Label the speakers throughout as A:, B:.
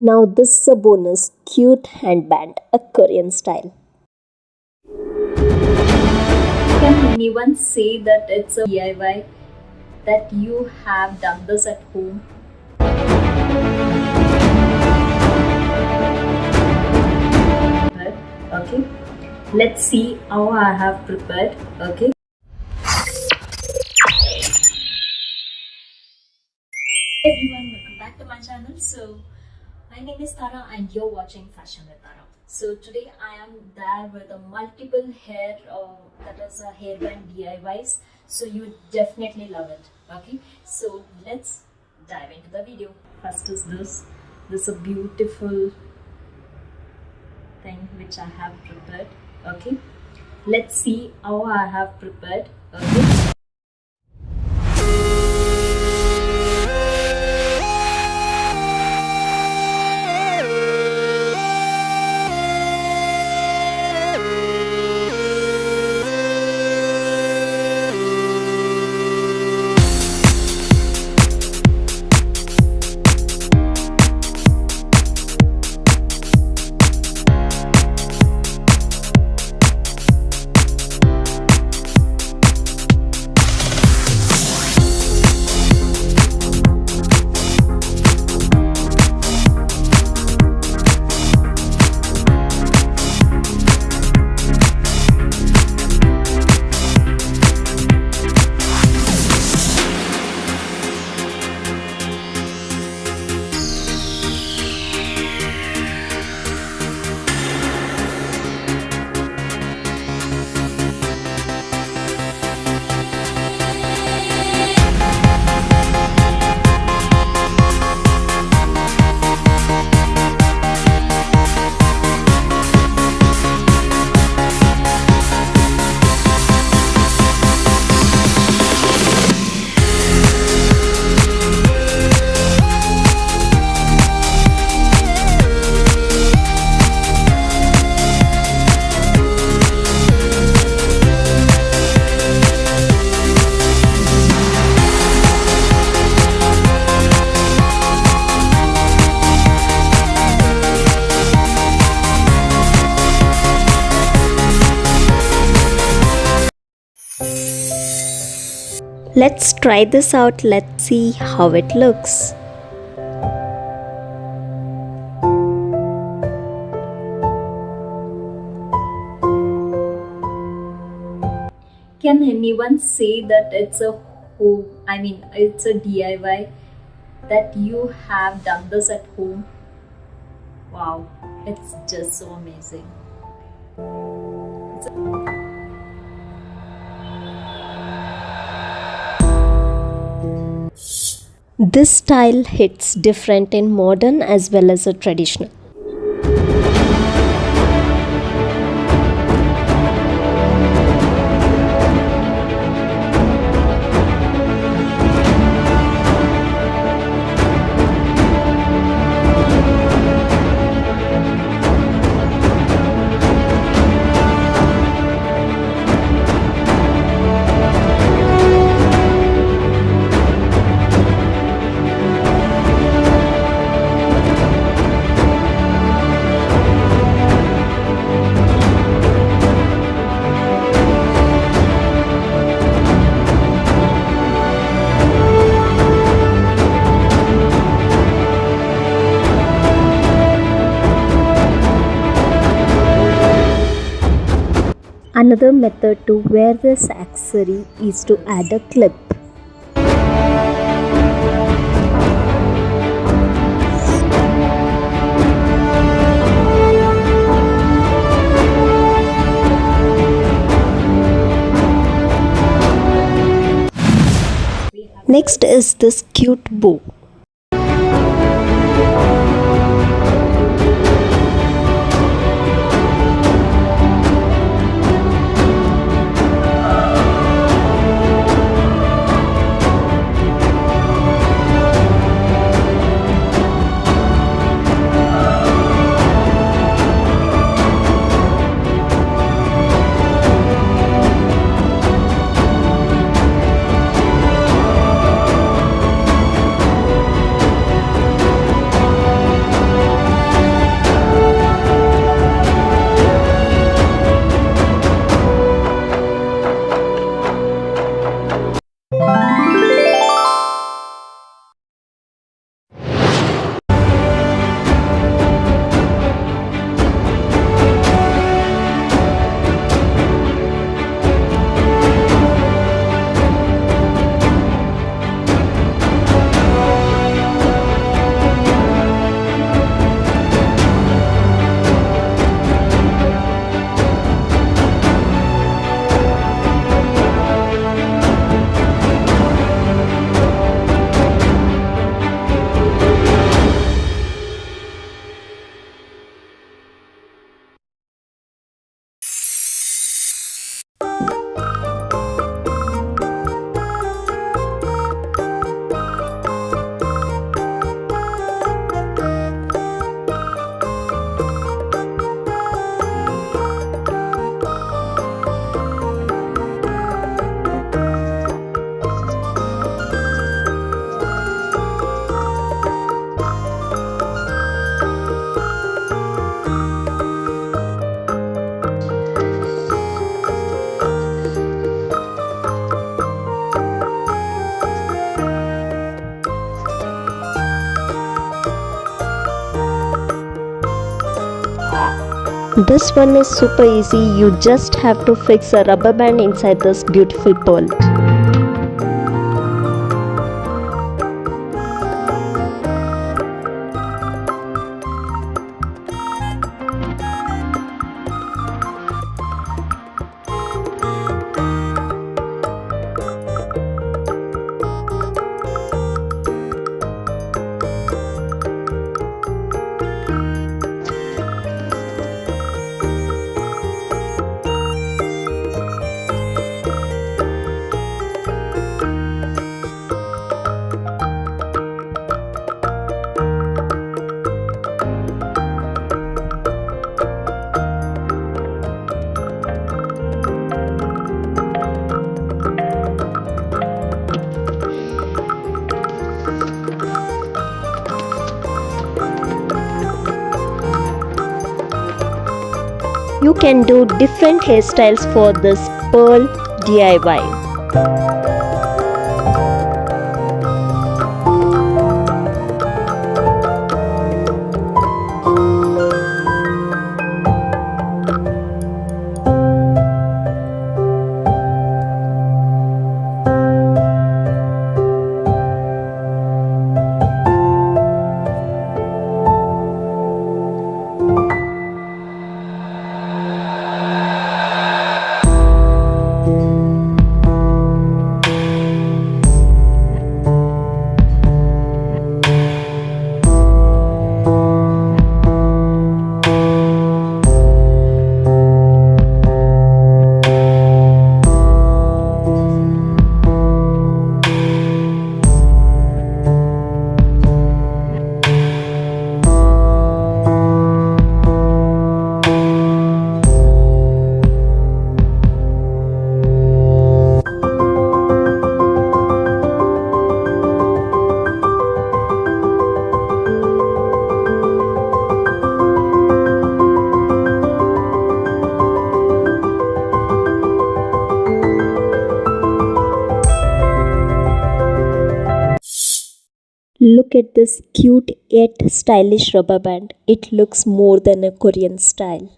A: Now this is a bonus cute handband, a Korean style.
B: Can anyone say that it's a DIY, that you have done this at home? Okay, let's see how I have prepared. Okay. Hey everyone, welcome back to my channel. So my name is Tara and you're watching Fashion with Tara. So today I am there with a multiple hair, that is a hairband DIYs. So you definitely love it. Okay, so let's dive into the video. First is this is a beautiful thing which I have prepared. Okay, let's see how I have prepared. Okay.
A: Let's try this out. Let's see how it looks.
B: Can anyone say that it's a home? It's a DIY, that you have done this at home? Wow, it's just so amazing.
A: This style hits different in modern as well as a traditional. Another method to wear this accessory is to add a clip. Next is this cute bow. This one is super easy. You just have to fix a rubber band inside this beautiful pearl. You can do different hairstyles for this pearl DIY. Look at this cute yet stylish rubber band. It looks more than a Korean style.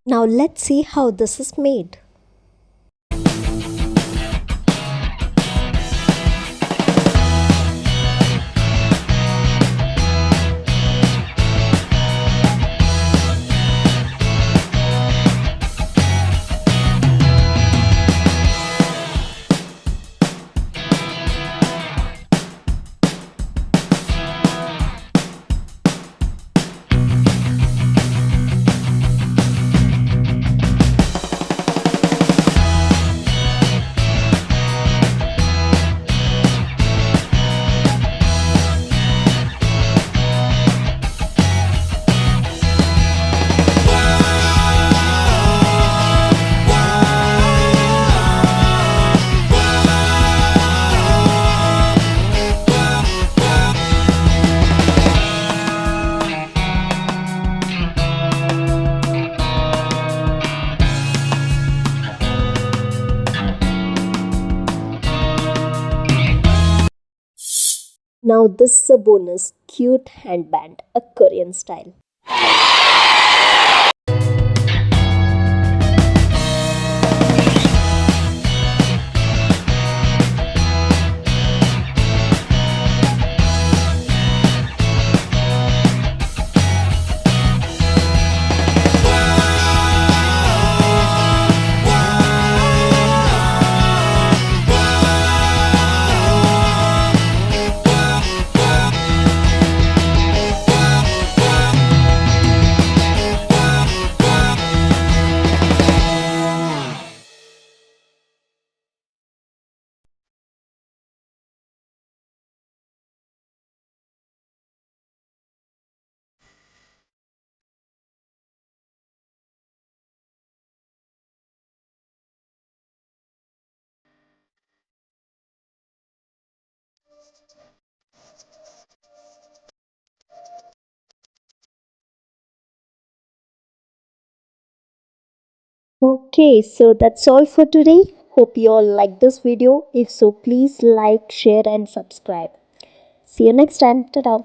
A: Now let's see how this is made. Now this is a bonus, cute handband, a Korean style. Okay, so that's all for today. Hope you all like this video. If so, please like, share, and subscribe. See you next time. Ta-da.